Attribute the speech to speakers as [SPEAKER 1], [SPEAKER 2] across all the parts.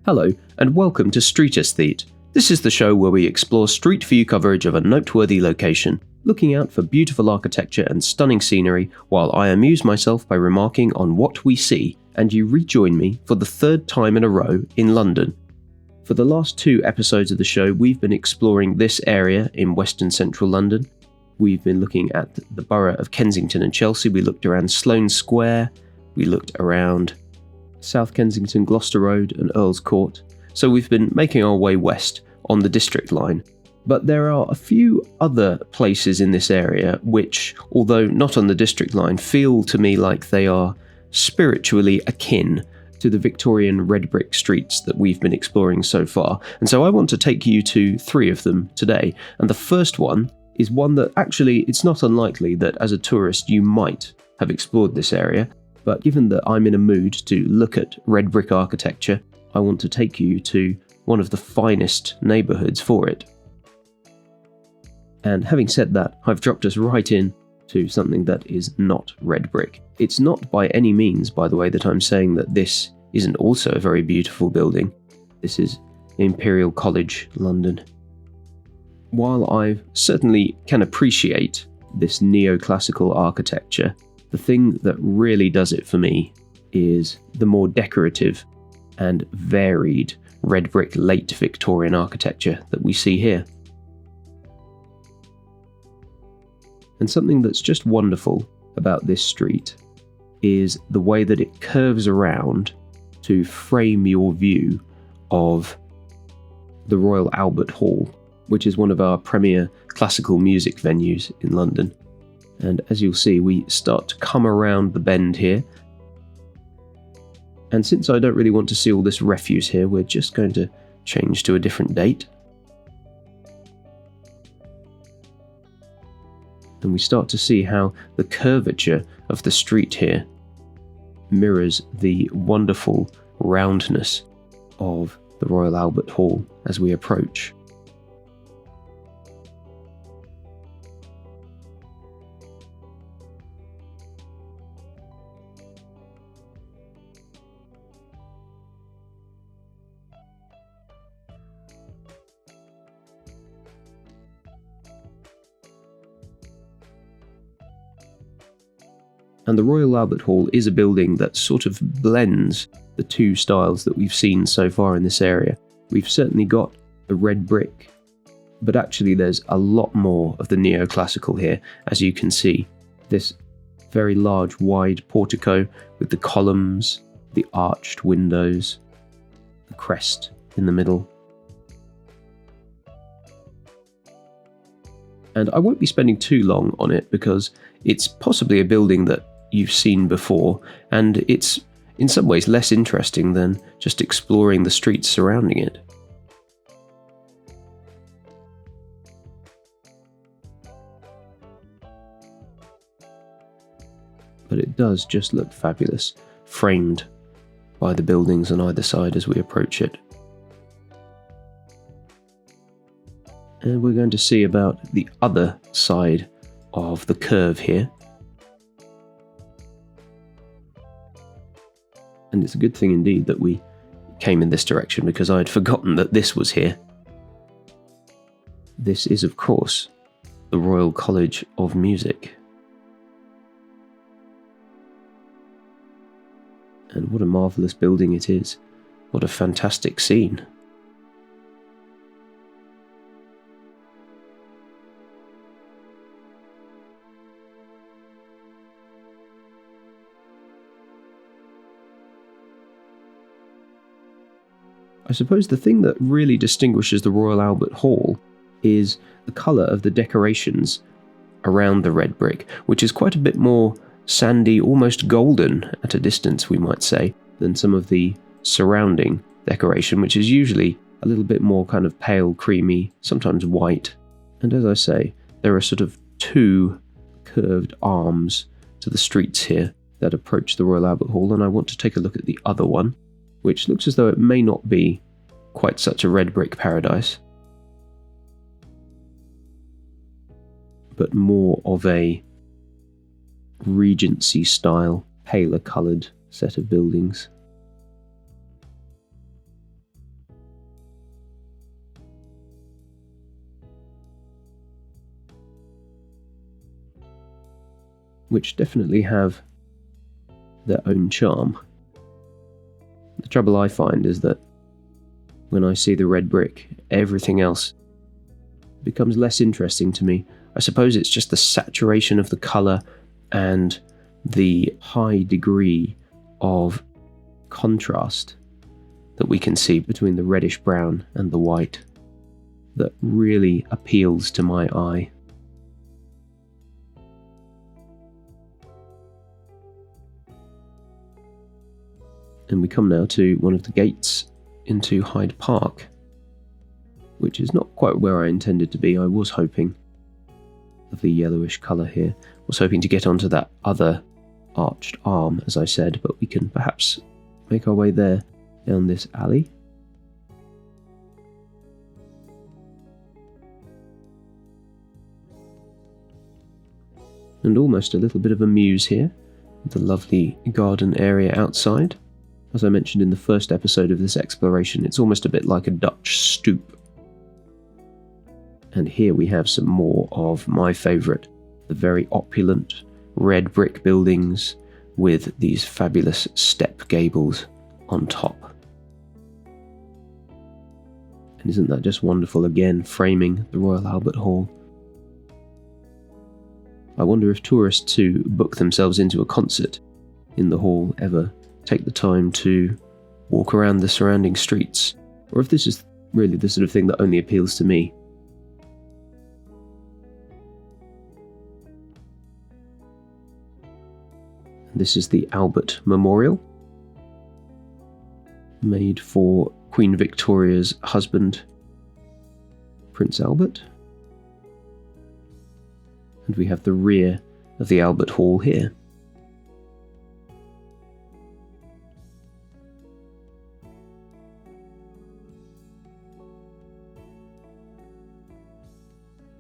[SPEAKER 1] Hello, and welcome to Street Aesthete. This is the show where we explore street view coverage of a noteworthy location, looking out for beautiful architecture and stunning scenery while I amuse myself by remarking on what we see, and you rejoin me for the third time in a row in London. For the last 2 episodes of the show, we've been exploring this area in western central London. We've been looking at the borough of Kensington and Chelsea, we looked around Sloane Square, we looked around South Kensington, Gloucester Road and Earl's Court, so we've been making our way west on the District line. But there are a few other places in this area which, although not on the District line, feel to me like they are spiritually akin to the Victorian red brick streets that we've been exploring so far. And so I want to take you to 3 of them today. And the first one is one that actually it's not unlikely that as a tourist you might have explored this area. But given that I'm in a mood to look at red brick architecture, I want to take you to one of the finest neighbourhoods for it. And having said that, I've dropped us right in to something that is not red brick. It's not by any means, by the way, that I'm saying that this isn't also a very beautiful building. This is Imperial College, London. While I certainly can appreciate this neoclassical architecture, the thing that really does it for me is the more decorative and varied red brick late Victorian architecture that we see here. And something that's just wonderful about this street is the way that it curves around to frame your view of the Royal Albert Hall, which is one of our premier classical music venues in London. And as you'll see, we start to come around the bend here. And since I don't really want to see all this refuse here, we're just going to change to a different date. And we start to see how the curvature of the street here mirrors the wonderful roundness of the Royal Albert Hall as we approach. And the Royal Albert Hall is a building that sort of blends the 2 styles that we've seen so far in this area. We've certainly got the red brick, but actually there's a lot more of the neoclassical here, as you can see. This very large wide portico with the columns, the arched windows, the crest in the middle. And I won't be spending too long on it because it's possibly a building that you've seen before, and it's in some ways less interesting than just exploring the streets surrounding it. But it does just look fabulous, framed by the buildings on either side as we approach it. And we're going to see about the other side of the curve here. And it's a good thing indeed that we came in this direction because I had forgotten that this was here. This is, of course, the Royal College of Music. And what a marvellous building it is. What a fantastic scene. I suppose the thing that really distinguishes the Royal Albert Hall is the colour of the decorations around the red brick, which is quite a bit more sandy, almost golden at a distance, we might say, than some of the surrounding decoration, which is usually a little bit more kind of pale, creamy, sometimes white. And as I say, there are sort of 2 curved arms to the streets here that approach the Royal Albert Hall, and I want to take a look at the other one, which looks as though it may not be quite such a red brick paradise, but more of a Regency style, paler coloured set of buildings. which definitely have their own charm. The trouble I find is that when I see the red brick, everything else becomes less interesting to me. I suppose it's just the saturation of the colour and the high degree of contrast that we can see between the reddish brown and the white that really appeals to my eye. And we come now to one of the gates into Hyde Park, which is not quite where I intended to be. I was hoping, of the yellowish colour here, was hoping to get onto that other arched arm, as I said, but we can perhaps make our way there down this alley. And almost a little bit of amuse here, the lovely garden area outside. As I mentioned in the first episode of this exploration, it's almost a bit like a Dutch stoop. And here we have some more of my favourite, the very opulent red brick buildings with these fabulous step gables on top. And isn't that just wonderful, again framing the Royal Albert Hall? I wonder if tourists who book themselves into a concert in the hall ever take the time to walk around the surrounding streets, or if this is really the sort of thing that only appeals to me. This is the Albert Memorial, made for Queen Victoria's husband, Prince Albert. And we have the rear of the Albert Hall here.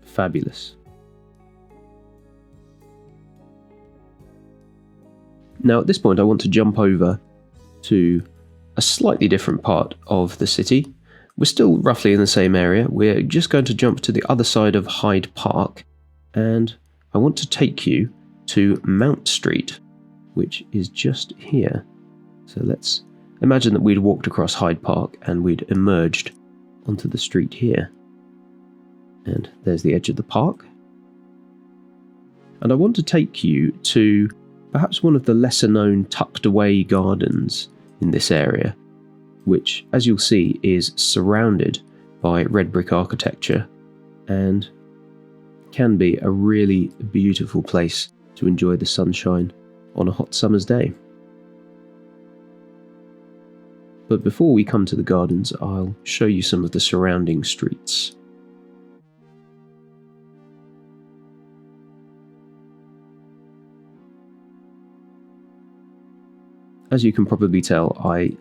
[SPEAKER 1] Fabulous. Now at this point I want to jump over to a slightly different part of the city. We're still roughly in the same area. We're just going to jump to the other side of Hyde Park, and I want to take you to Mount Street, which is just here. So let's imagine that we'd walked across Hyde Park and we'd emerged onto the street here. And there's the edge of the park. And I want to take you to perhaps one of the lesser known tucked away gardens in this area, which, as you'll see, is surrounded by red brick architecture and can be a really beautiful place to enjoy the sunshine on a hot summer's day. But before we come to the gardens, I'll show you some of the surrounding streets. As you can probably tell, I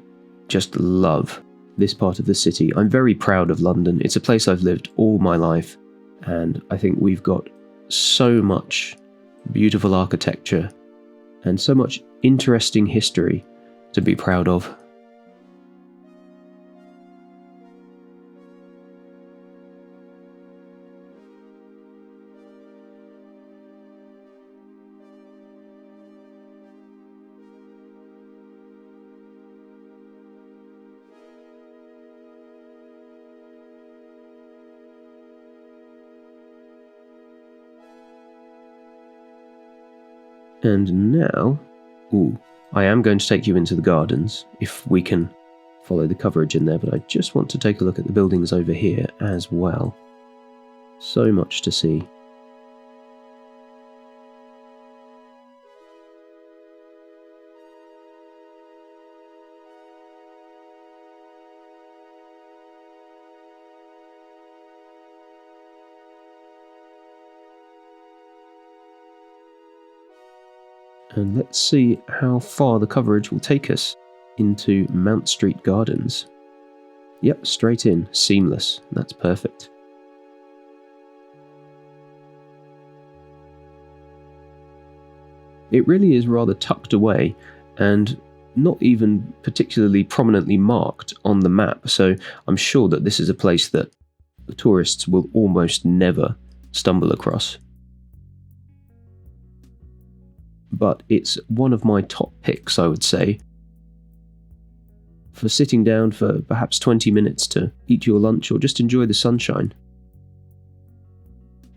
[SPEAKER 1] just love this part of the city. I'm very proud of London. It's a place I've lived all my life, and I think we've got so much beautiful architecture and so much interesting history to be proud of. And now, I am going to take you into the gardens, if we can follow the coverage in there, but I just want to take a look at the buildings over here as well. So much to see. And let's see how far the coverage will take us into Mount Street Gardens. Yep, straight in, seamless. That's perfect. It really is rather tucked away and not even particularly prominently marked on the map, so I'm sure that this is a place that the tourists will almost never stumble across. but it's one of my top picks, I would say, for sitting down for perhaps 20 minutes to eat your lunch or just enjoy the sunshine.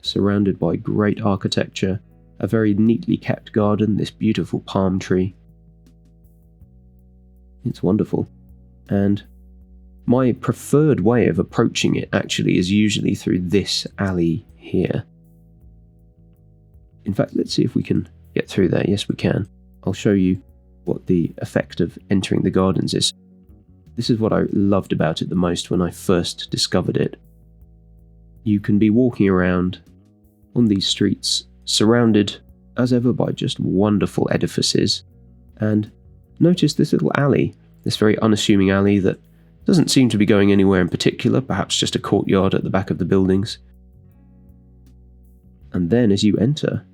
[SPEAKER 1] Surrounded by great architecture, a very neatly kept garden, this beautiful palm tree. It's wonderful. And my preferred way of approaching it actually is usually through this alley here. In fact, let's see if we can get through there. Yes, we can. I'll show you what the effect of entering the gardens is. This is what I loved about it the most when I first discovered it. You can be walking around on these streets, surrounded as ever by just wonderful edifices, and notice this little alley, this very unassuming alley that doesn't seem to be going anywhere in particular, perhaps just a courtyard at the back of the buildings. And then as you enter,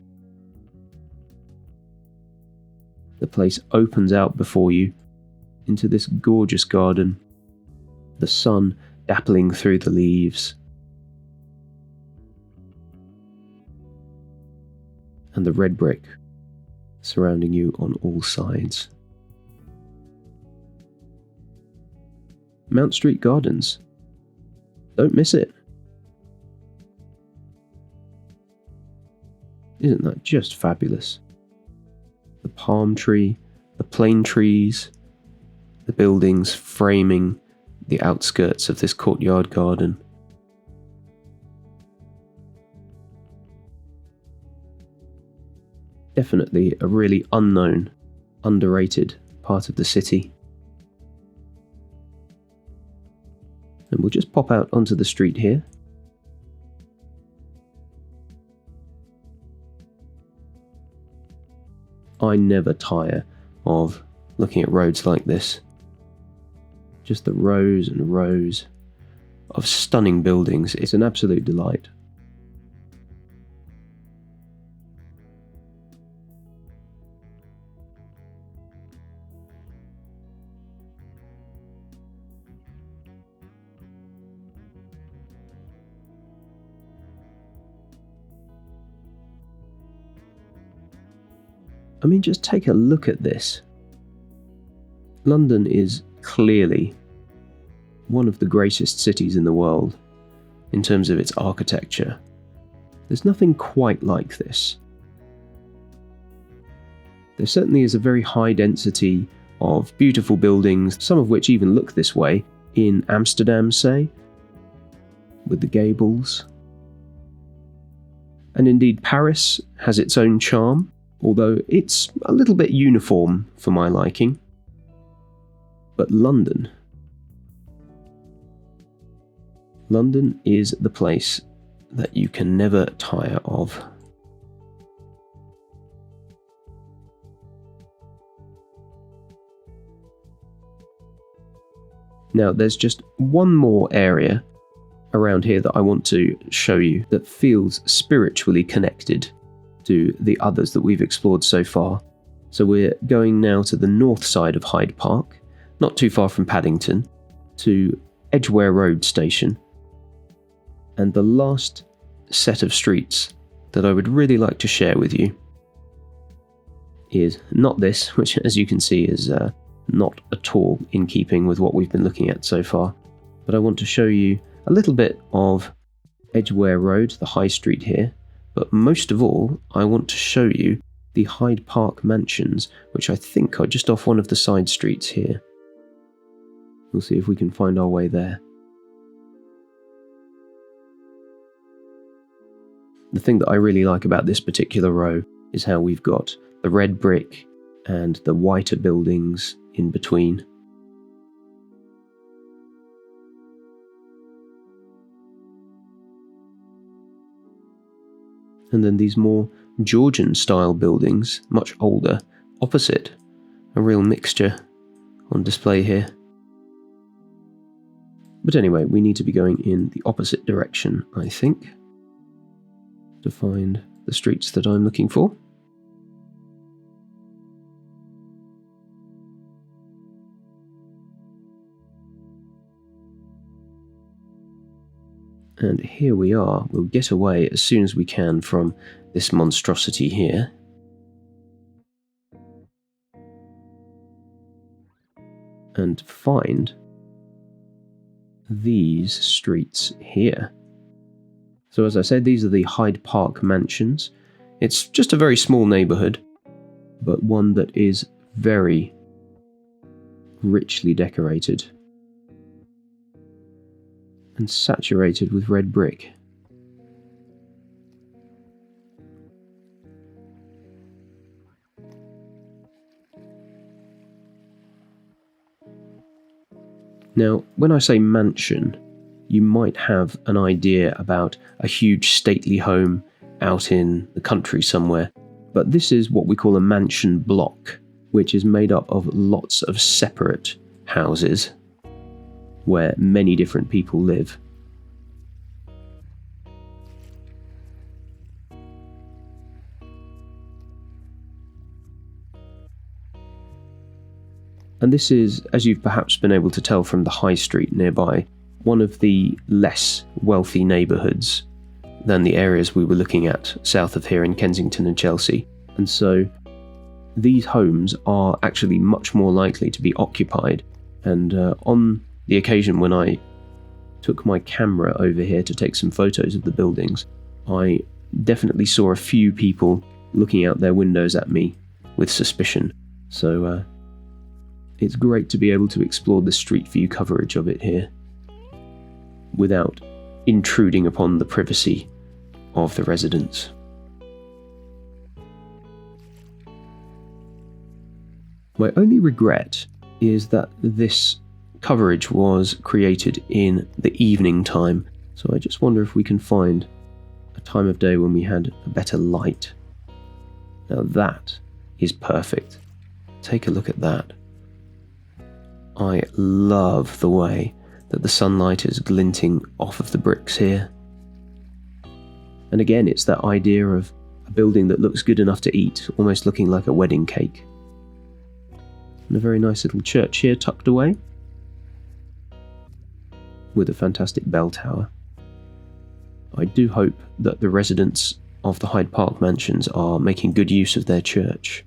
[SPEAKER 1] the place opens out before you into this gorgeous garden, the sun dappling through the leaves, and the red brick surrounding you on all sides. Mount Street Gardens. Don't miss it. Isn't that just fabulous? The palm tree, the plane trees, the buildings framing the outskirts of this courtyard garden. Definitely a really unknown, underrated part of the city. And we'll just pop out onto the street here. I never tire of looking at roads like this. Just the rows and rows of stunning buildings. It's an absolute delight. I mean, just take a look at this. London is clearly one of the greatest cities in the world in terms of its architecture. There's nothing quite like this. There certainly is a very high density of beautiful buildings, some of which even look this way, in Amsterdam, say, with the gables. And indeed, Paris has its own charm, although it's a little bit uniform for my liking. But London is the place that you can never tire of. Now, there's just one more area around here that I want to show you that feels spiritually connected to the others that we've explored so far. So we're going now to the north side of Hyde Park, not too far from Paddington, to Edgware Road station. And the last set of streets that I would really like to share with you is not this, which as you can see is not at all in keeping with what we've been looking at so far, but I want to show you a little bit of Edgware Road, the high street here. But most of all, I want to show you the Hyde Park Mansions, which I think are just off one of the side streets here. We'll see if we can find our way there. The thing that I really like about this particular row is how we've got the red brick and the whiter buildings in between. And then these more Georgian-style buildings, much older, opposite. A real mixture on display here. But anyway, we need to be going in the opposite direction, I think, to find the streets that I'm looking for. And here we are. We'll get away as soon as we can from this monstrosity here. and find these streets here. So as I said, these are the Hyde Park Mansions. It's just a very small neighbourhood, but one that is very richly decorated and saturated with red brick. Now, when I say mansion, you might have an idea about a huge stately home out in the country somewhere, but this is what we call a mansion block, which is made up of lots of separate houses where many different people live. And this is, as you've perhaps been able to tell from the high street nearby, one of the less wealthy neighbourhoods than the areas we were looking at south of here in Kensington and Chelsea. And so these homes are actually much more likely to be occupied. And on the occasion when I took my camera over here to take some photos of the buildings, I definitely saw a few people looking out their windows at me with suspicion. So it's great to be able to explore the street view coverage of it here without intruding upon the privacy of the residents. My only regret is that this coverage was created in the evening time, so I just wonder if we can find a time of day when we had a better light. Now that is perfect. Take a look at that. I love the way that the sunlight is glinting off of the bricks here. And again, it's that idea of a building that looks good enough to eat, almost looking like a wedding cake. And a very nice little church here tucked away, with a fantastic bell tower. I do hope that the residents of the Hyde Park Mansions are making good use of their church.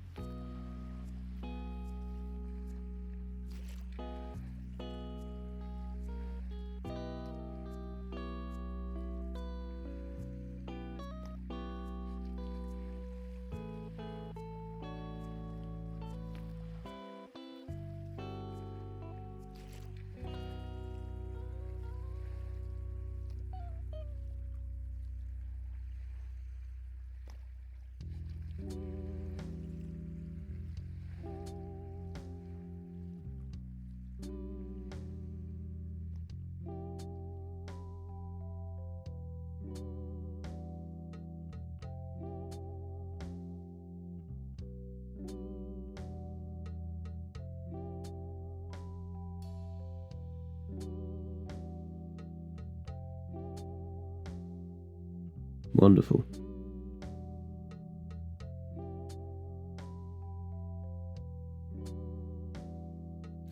[SPEAKER 1] Wonderful.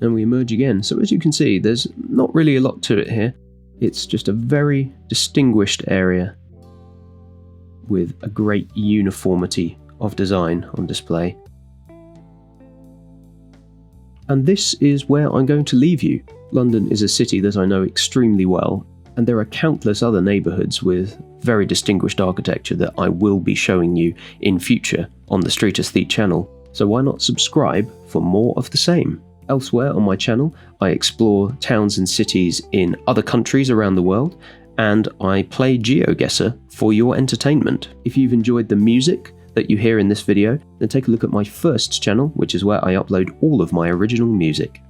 [SPEAKER 1] And we emerge again. So as you can see, there's not really a lot to it here. It's just a very distinguished area with a great uniformity of design on display. And this is where I'm going to leave you. London is a city that I know extremely well, and there are countless other neighbourhoods with very distinguished architecture that I will be showing you in future on the Street Aesthete channel, so why not subscribe for more of the same? Elsewhere on my channel, I explore towns and cities in other countries around the world, and I play GeoGuessr for your entertainment. If you've enjoyed the music that you hear in this video, then take a look at my first channel, which is where I upload all of my original music.